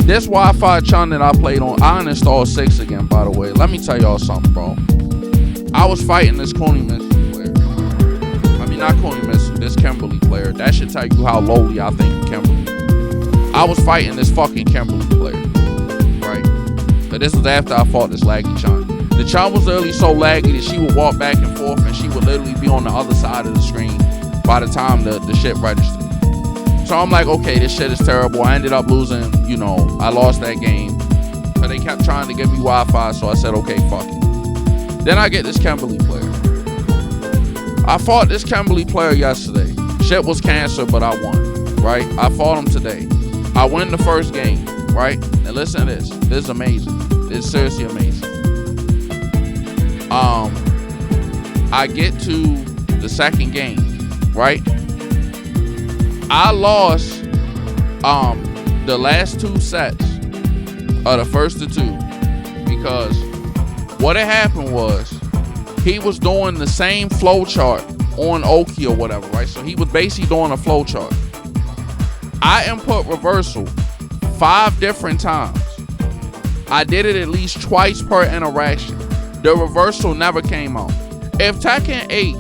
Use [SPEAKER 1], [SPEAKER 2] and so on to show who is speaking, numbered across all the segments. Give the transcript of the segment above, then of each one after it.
[SPEAKER 1] This Wi-Fi chun that I played on, I uninstalled 6 again, by the way. Let me tell y'all something, bro. I was fighting this Coney Mitsu player. I mean, not Coney Mitsu, this Kimberly player. That should tell you how lowly I think of Kimberly. I was fighting this fucking Kimberly player, right? So this was after I fought this laggy chun. The chun was literally so laggy that she would walk back and forth and she would literally be on the other side of the screen by the time the shit registered. So I'm like, okay, this shit is terrible. I ended up losing, you know, I lost that game. So they kept trying to give me Wi-Fi, so I said, okay, fuck it. Then I get this Kimberly player. I fought this Kimberly player yesterday. Shit was cancer, but I won, right? I fought him today. I win the first game, right? And listen to this. This is amazing. This is seriously amazing. I get to the second game, right? I lost the last 2 sets of the first of 2 because what had happened was he was doing the same flow chart on Oki or whatever, right? So he was basically doing a flow chart. I input reversal 5 different times. I did it at least twice per interaction. The reversal never came out. If Tekken 8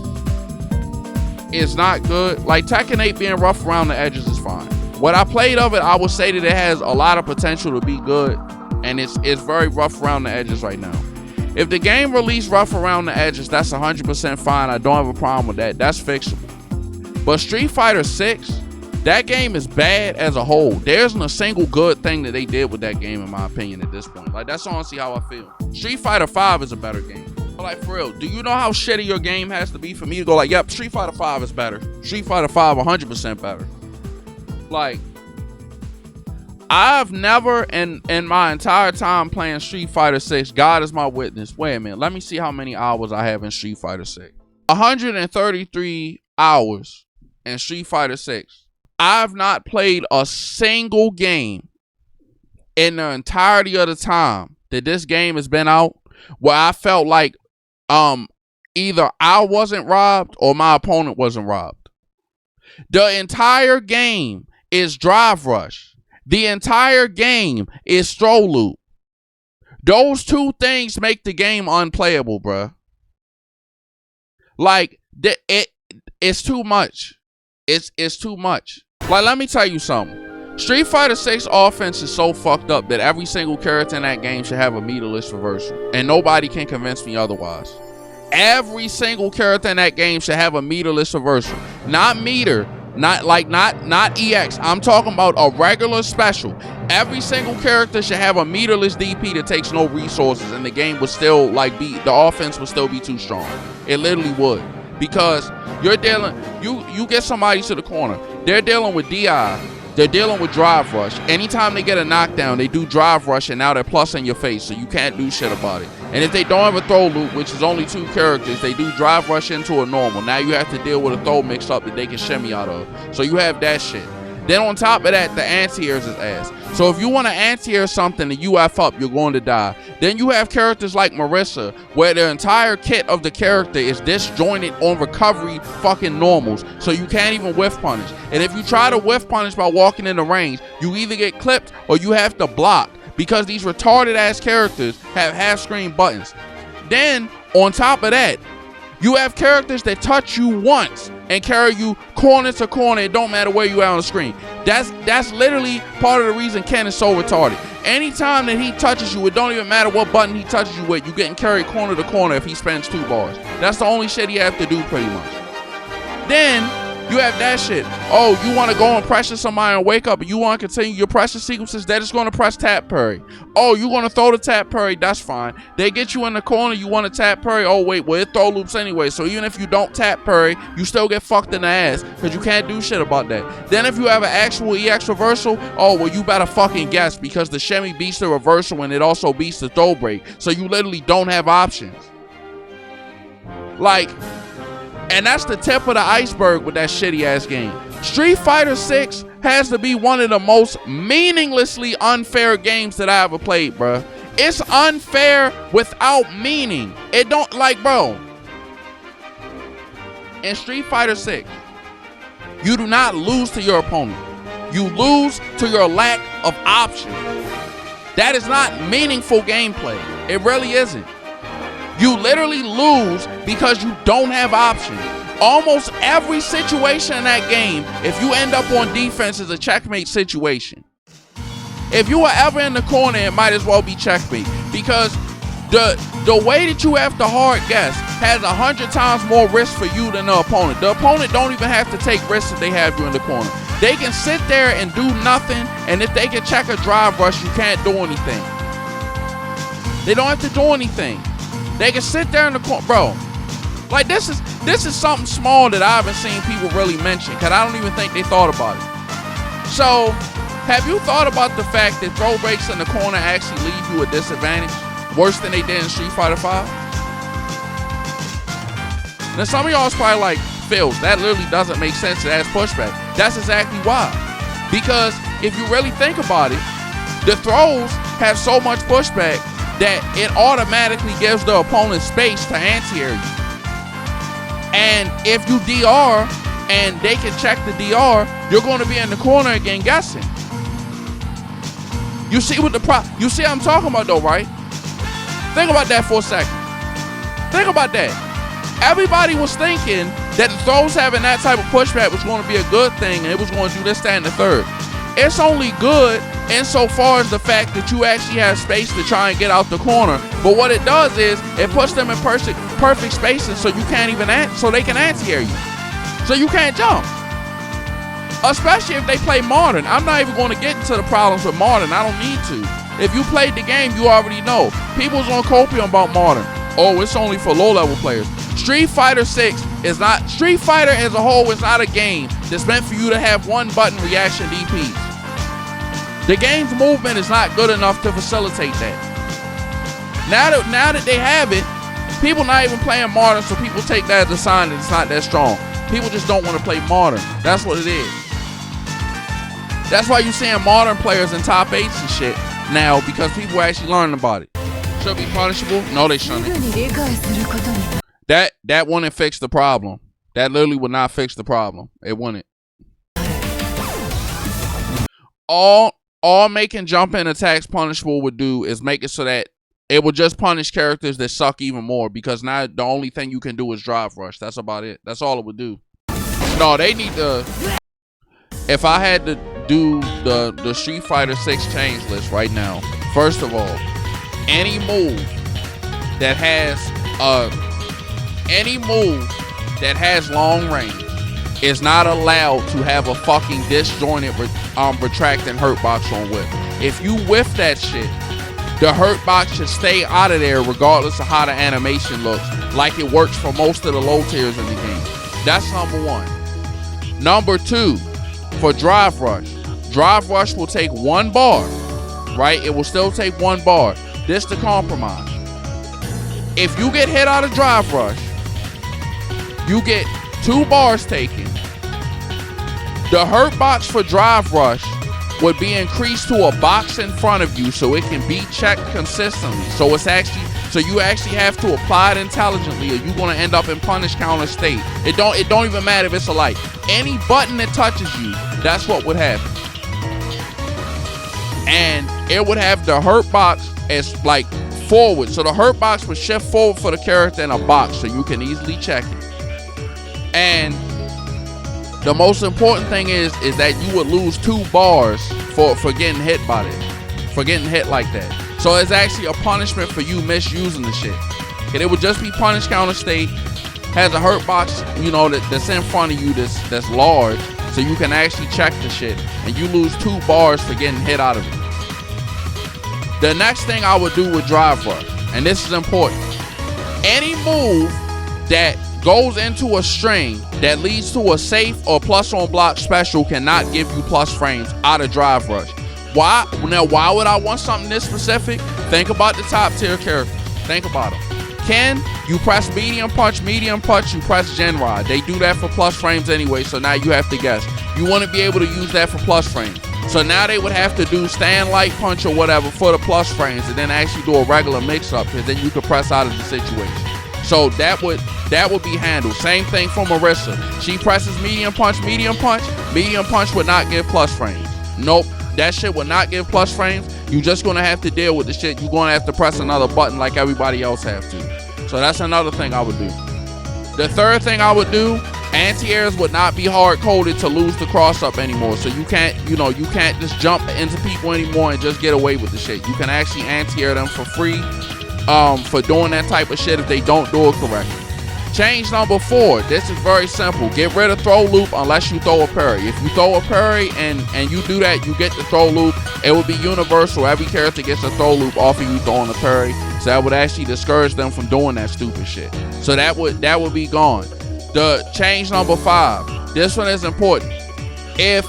[SPEAKER 1] is not good, like Tekken 8 being rough around the edges is fine. What I played of it, I would say that it has a lot of potential to be good, and it's very rough around the edges right now. If the game released rough around the edges, that's 100% fine. I don't have a problem with that. That's fixable. But Street Fighter 6, that game is bad as a whole. There isn't a single good thing that they did with that game, in my opinion, at this point. Like, that's honestly how I feel. Street Fighter 5 is a better game. Like, for real, do you know how shitty your game has to be for me to go like, yep, Street Fighter 5 is better. Street Fighter 5 100% better. Like, I've never in my entire time playing Street Fighter 6, God is my witness. Wait a minute, let me see how many hours I have in Street Fighter 6. 133 hours in Street Fighter 6. I've not played a single game in the entirety of the time that this game has been out where I felt like either I wasn't robbed or my opponent wasn't robbed. The entire game is drive rush. The entire game is stroll loop. Those 2 things make the game unplayable, bruh. Like, it's too much. It's too much. Like, let me tell you something. Street Fighter 6 offense is so fucked up that every single character in that game should have a meterless reversal. And nobody can convince me otherwise. Every single character in that game should have a meterless reversal. Not meter, not EX. I'm talking about a regular special. Every single character should have a meterless DP that takes no resources, and the game would still the offense would still be too strong. It literally would. Because you're dealing, you get somebody to the corner. They're dealing with DI. They're dealing with drive rush. Anytime they get a knockdown, they do drive rush, and now they're plus in your face, so you can't do shit about it. And if they don't have a throw loop, which is only 2 characters, they do drive rush into a normal. Now you have to deal with a throw mix up that they can shimmy out of. So you have that shit. Then on top of that, the antiairs is ass. So if you want to anti-air something and you F up, you're going to die. Then you have characters like Marissa, where the entire kit of the character is disjointed on recovery fucking normals. So you can't even whiff punish. And if you try to whiff punish by walking in the range, you either get clipped or you have to block, because these retarded ass characters have half screen buttons. Then on top of that, you have characters that touch you once and carry you corner to corner. It don't matter where you are on the screen. That's literally part of the reason Ken is so retarded. Anytime that he touches you, it don't even matter what button he touches you with, you getting carried corner to corner if he spends 2 bars. That's the only shit he have to do pretty much. Then you have that shit. Oh, you want to go and pressure somebody and wake up, and you want to continue your pressure sequences, they're just going to press tap parry. Oh, you want to throw the tap parry, that's fine. They get you in the corner, you want to tap parry, oh wait, well it throw loops anyway, so even if you don't tap parry, you still get fucked in the ass, because you can't do shit about that. Then if you have an actual EX reversal, oh well, you better fucking guess, because the shimmy beats the reversal and it also beats the throw break, so you literally don't have options. Like, and that's the tip of the iceberg with that shitty ass game. Street Fighter 6 has to be one of the most meaninglessly unfair games that I ever played, bruh. It's unfair without meaning. It don't, like, bro. In Street Fighter 6, you do not lose to your opponent. You lose to your lack of options. That is not meaningful gameplay. It really isn't. You literally lose because you don't have options. Almost every situation in that game, if you end up on defense, is a checkmate situation. If you are ever in the corner, it might as well be checkmate, because the way that you have to hard guess has 100 times more risk for you than the opponent. The opponent don't even have to take risks if they have you in the corner. They can sit there and do nothing, and if they can check a drive rush, you can't do anything. They don't have to do anything. They can sit there in the corner, bro. Like, this is something small that I haven't seen people really mention, because I don't even think they thought about it. So, have you thought about the fact that throw breaks in the corner actually leave you a disadvantage? Worse than they did in Street Fighter V? Now, some of y'all is probably like, Phils, that literally doesn't make sense. It has pushback. That's exactly why. Because if you really think about it, the throws have so much pushback that it automatically gives the opponent space to anti-air you. And if you DR and they can check the DR, you're going to be in the corner again guessing. You see what you see what I'm talking about though, right? Think about that for a second. Think about that. Everybody was thinking that the throws having that type of pushback was going to be a good thing, and it was going to do this, that, and the third. It's only good insofar as the fact that you actually have space to try and get out the corner. But what it does is it puts them in perfect spaces, so you can't even so they can anti-air you. So you can't jump. Especially if they play modern. I'm not even going to get into the problems with modern. I don't need to. If you played the game, you already know. People's on copium about modern. Oh, it's only for low-level players. Street Fighter 6 is not. Street Fighter as a whole is not a game that's meant for you to have one-button reaction DPs. The game's movement is not good enough to facilitate that. Now that they have it, people not even playing modern, so people take that as a sign that it's not that strong. People just don't want to play modern. That's what it is. That's why you're seeing modern players in top 8s and shit now, because people are actually learning about it. Should be punishable? No, they shouldn't. That wouldn't fix the problem. That literally would not fix the problem. It wouldn't. All making jump-in attacks punishable would do is make it so that it would just punish characters that suck even more, because now the only thing you can do is drive rush. That's about it. That's all it would do. No, they need to. If I had to do the Street Fighter 6 change list right now, first of all, any move that has long range is not allowed to have a fucking disjointed retracting hurtbox on whiff. If you whiff that shit, the hurtbox should stay out of there regardless of how the animation looks, like it works for most of the low tiers in the game. That's number one. Number two, for drive rush. Drive rush will take 1 bar, right? It will still take 1 bar. This the compromise. If you get hit out of drive rush, you get 2 bars taken. The hurt box for drive rush would be increased to a box in front of you so it can be checked consistently. So you actually have to apply it intelligently, or you're gonna end up in punish counter state. It don't even matter if it's a light. Any button that touches you, that's what would happen. And it would have the hurt box as like forward. So the hurt box would shift forward for the character in a box so you can easily check it. And the most important thing is that you would lose 2 bars for getting hit by it, for getting hit like that. So it's actually a punishment for you misusing the shit. And it would just be punish counter state, has a hurt box, you know, that's in front of you that's large, so you can actually check the shit, and you lose 2 bars for getting hit out of it. The next thing I would do with drive rush, and this is important, any move that goes into a string that leads to a safe or plus on block special cannot give you plus frames out of drive rush. Why? Now, why would I want something this specific? Think about the top tier characters. Think about them. Ken, you press medium punch, you press gen ride. They do that for plus frames anyway, so now you have to guess. You want to be able to use that for plus frames. So now they would have to do stand light punch or whatever for the plus frames, and then actually do a regular mix-up, because then you could press out of the situation. So that would be handled. Same thing for Marissa. She presses medium punch. Medium punch would not give plus frames. Nope, that shit would not give plus frames. You just gonna have to deal with the shit. You're gonna have to press another button like everybody else have to. So that's another thing I would do. The third thing I would do, anti-airs would not be hard coded to lose the cross up anymore. So you can't just jump into people anymore and just get away with the shit. You can actually anti-air them for free for doing that type of shit if they don't do it correctly. Change number 4, this is very simple. Get rid of throw loop unless you throw a parry. If you throw a parry and you do that, you get the throw loop. It will be universal. Every character gets a throw loop off of you throwing a parry. So that would actually discourage them from doing that stupid shit. So that would be gone. The change number 5, this one is important. This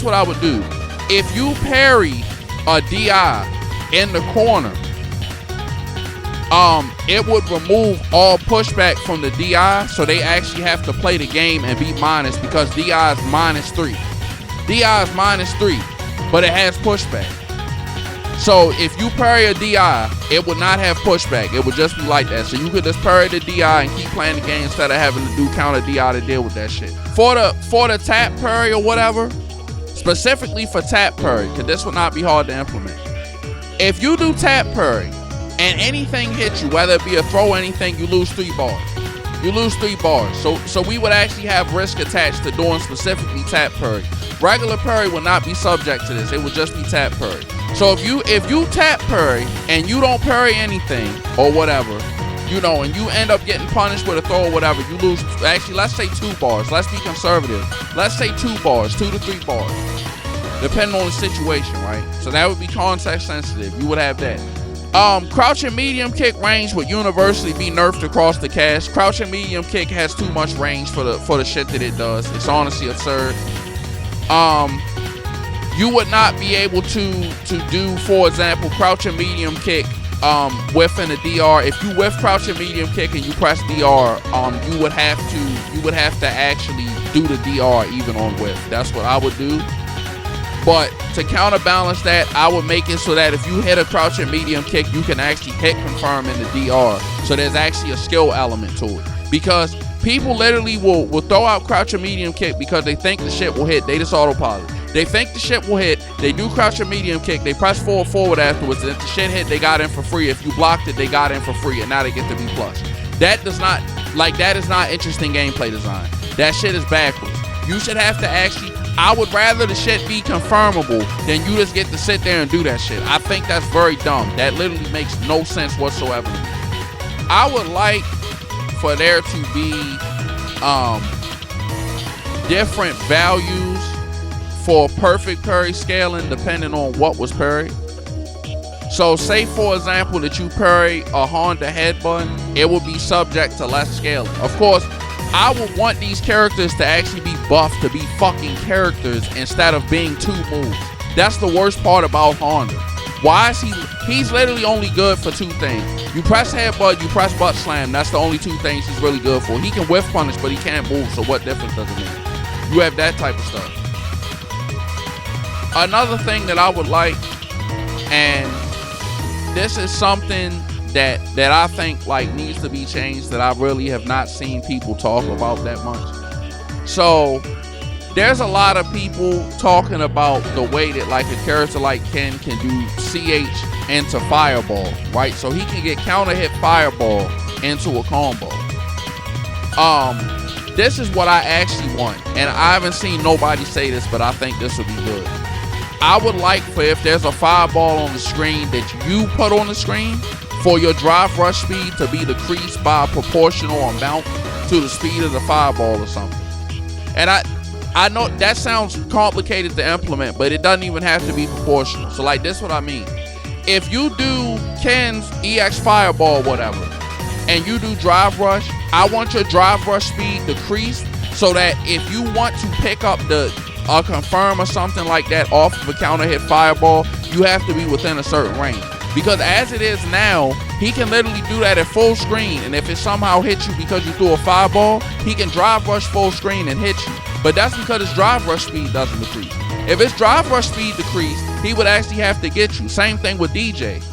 [SPEAKER 1] what I would do. If you parry a DI in the corner, it would remove all pushback from the DI, so they actually have to play the game and be minus, because DI is -3. DI is -3, but it has pushback. So if you parry a DI, it would not have pushback. It would just be like that. So you could just parry the DI and keep playing the game instead of having to do counter DI to deal with that shit. For the tap parry or whatever, specifically for tap parry, because this would not be hard to implement. If you do tap parry and anything hits you, whether it be a throw or anything, you lose 3 bars. You lose 3 bars. So we would actually have risk attached to doing specifically tap parry. Regular parry would not be subject to this. It would just be tap parry. So if you tap parry and you don't parry anything or whatever, and you end up getting punished with a throw or whatever, you lose, actually, let's say 2 bars. Let's be conservative. Let's say 2 bars, 2 to 3 bars, depending on the situation, right? So that would be context sensitive. You would have that. Crouching medium kick range would universally be nerfed across the cast. Crouching medium kick has too much range for the shit that it does. It's honestly absurd. You would not be able to do, for example, crouching medium kick whiffing a DR. If you whiff crouching medium kick and you press DR, you would have to actually do the DR even on whiff. That's what I would do. But to counterbalance that, I would make it so that if you hit a crouching medium kick, you can actually hit confirm in the DR. So there's actually a skill element to it. Because people literally will throw out crouching medium kick because they think the shit will hit. They just autopilot. They think the shit will hit. They do crouching medium kick. They press forward afterwards. And if the shit hit, they got in for free. If you blocked it, they got in for free. And now they get to B+. That is not interesting gameplay design. That shit is backwards. You should have to actually... I would rather the shit be confirmable than you just get to sit there and do that shit. I think that's very dumb. That literally makes no sense whatsoever. I would like for there to be different values for perfect parry scaling depending on what was parried. So say for example that you parry a Honda headbutt, it would be subject to less scaling. Of course, I would want these characters to actually be buffed to be fucking characters instead of being 2 moves. That's the worst part about Honda. Why is he's literally only good for 2 things. You press headbutt, you press butt slam. That's the only 2 things he's really good for. He can whiff punish, but he can't move, so what difference does it make? You have that type of stuff. Another thing that I would like, and this is something that I think needs to be changed, that I really have not seen people talk about that much. So there's a lot of people talking about the way that a character like Ken can do CH into fireball, right? So he can get counter hit fireball into a combo. This is what I actually want, and I haven't seen nobody say this, but I think this would be good. I would like for, if there's a fireball on the screen that you put on the screen, for your drive rush speed to be decreased by a proportional amount to the speed of the fireball or something. And I know that sounds complicated to implement, but it doesn't even have to be proportional. So this is what I mean. If you do Ken's EX fireball, whatever, and you do drive rush, I want your drive rush speed decreased so that if you want to pick up a confirm or something like that off of a counter hit fireball, you have to be within a certain range. Because as it is now, he can literally do that at full screen, and if it somehow hits you because you threw a fireball, he can drive rush full screen and hit you. But that's because his drive rush speed doesn't decrease. If his drive rush speed decreased, he would actually have to get you. Same thing with DJ.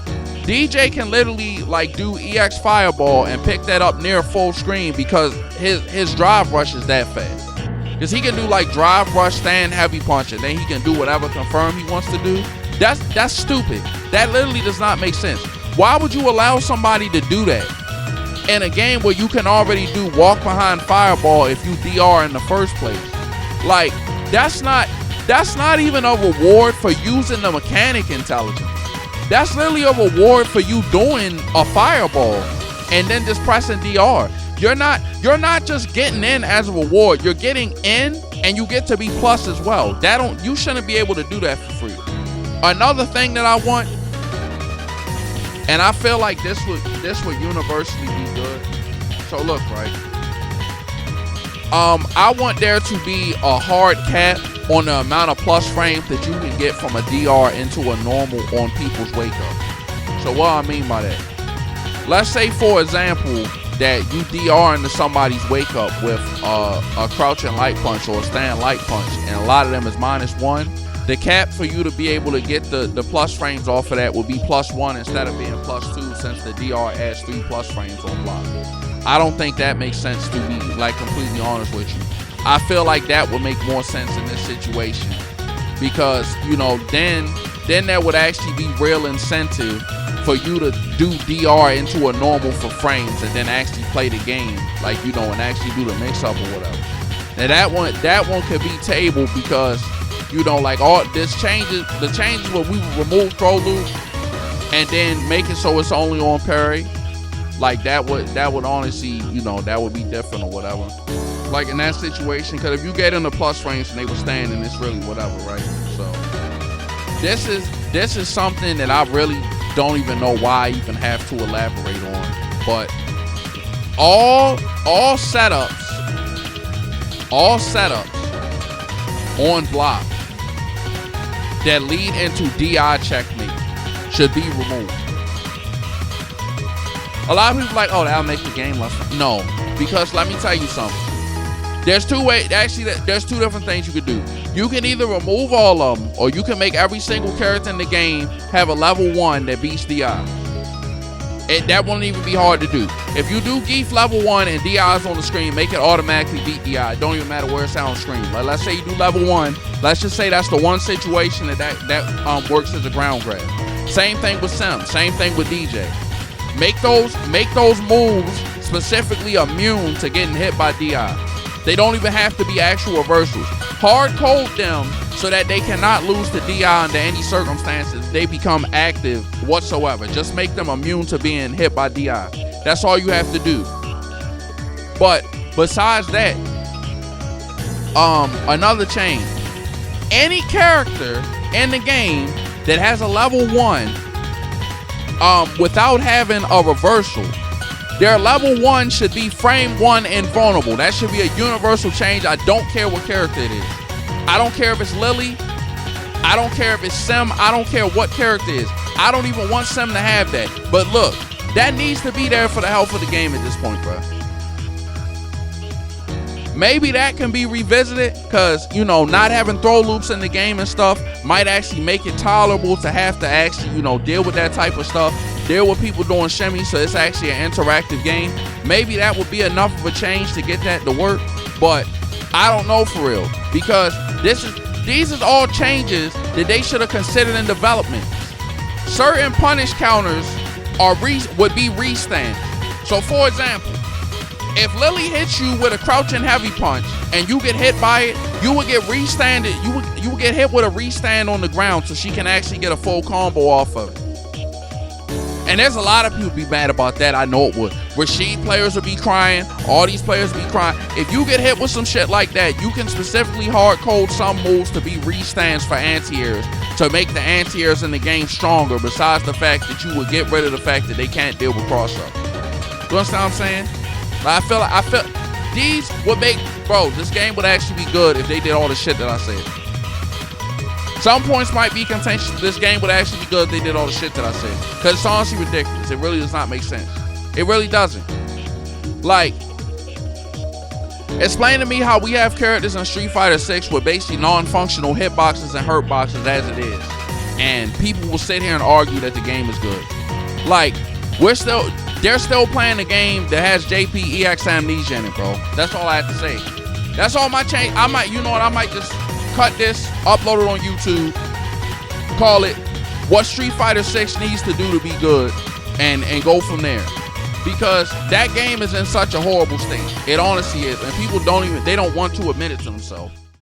[SPEAKER 1] DJ can literally like do EX Fireball and pick that up near full screen because his drive rush is that fast. Because he can do like drive rush, stand heavy punch, and then he can do whatever confirm he wants to do. That's stupid. That literally does not make sense. Why would you allow somebody to do that in a game where you can already do walk behind fireball if you DR in the first place? Like, that's not even a reward for using the mechanic intelligence. That's literally a reward for you doing a fireball and then just pressing DR. You're not just getting in as a reward. You're getting in and you get to be plus as well. You shouldn't be able to do that for free. Another thing that I want, and I feel like this would universally be good. So look, right? I want there to be a hard cap on the amount of plus frames that you can get from a DR into a normal on people's wake up. So what I mean by that, let's say for example that you DR into somebody's wake up with a crouching light punch or a stand light punch, and a lot of them is -1. The cap for you to be able to get the plus frames off of that will be +1 instead of being +2, since the DR adds 3 plus frames on block. I don't think that makes sense to be like completely honest with you. I feel like that would make more sense in this situation because, you know, then there would actually be real incentive for you to do DR into a normal for frames and then actually play the game, like, you know, and actually do the mix up or whatever. Now that one could be tabled because, you know, like all the changes where we remove throw loop and then make it so it's only on parry, like that would honestly, you know, that would be different or whatever. Like in that situation, because if you get in the plus frames and they were standing, it's really whatever, right? So this is something that I really don't even know why I even have to elaborate on. But all setups on block that lead into DI checkmate should be removed. A lot of people are like, oh, that'll make the game less fun. No, because let me tell you something. There's two different things you could do. You can either remove all of them, or you can make every single character in the game have a level 1 that beats DI. That won't even be hard to do. If you do Geef level 1 and DI is on the screen, make it automatically beat DI. It don't even matter where it's on the screen. Like, let's say you do level 1. Let's just say that's the one situation that works as a ground grab. Same thing with Sim. Same thing with DJ. Make those moves specifically immune to getting hit by DI. They don't even have to be actual reversals. Hard code them so that they cannot lose to DI under any circumstances. They become active whatsoever. Just make them immune to being hit by DI. That's all you have to do. But besides that, another change. Any character in the game that has a level 1 without having a reversal, their level 1 should be frame 1 invulnerable. That should be a universal change. I don't care what character it is. I don't care if it's Lily. I don't care if it's Sim. I don't care what character it is. I don't even want Sim to have that. But look, that needs to be there for the health of the game at this point, bro. Maybe that can be revisited because, you know, not having throw loops in the game and stuff might actually make it tolerable to have to actually, you know, deal with that type of stuff. Deal with people doing shimmy, so it's actually an interactive game. Maybe that would be enough of a change to get that to work, but I don't know for real, because these is all changes that they should have considered in development. Certain punish counters would be restand. So for example, if Lily hits you with a crouching heavy punch and you get hit by it, you would get restanded. You would get hit with a restand on the ground so she can actually get a full combo off of it. And there's a lot of people be mad about that. I know it would. Rashid players would be crying. All these players would be crying. If you get hit with some shit like that, you can specifically hard code some moves to be restands for antiairs to make the antiairs in the game stronger, besides the fact that you would get rid of the fact that they can't deal with crossups. You understand what I'm saying? I feel these would make, bro, this game would actually be good if they did all the shit that I said. Some points might be contentious, but this game would actually be good if they did all the shit that I said. Because it's honestly ridiculous. It really does not make sense. It really doesn't. Like, explain to me how we have characters in Street Fighter 6 with basically non-functional hitboxes and hurtboxes as it is. And people will sit here and argue that the game is good. Like, they're still playing the game that has JP Amnesia in it, bro. That's all I have to say. That's all my change. I might, you know what? I might just cut this, upload it on YouTube, call it what Street Fighter 6 needs to do to be good, and go from there. Because that game is in such a horrible state. It honestly is, and people don't want to admit it to themselves.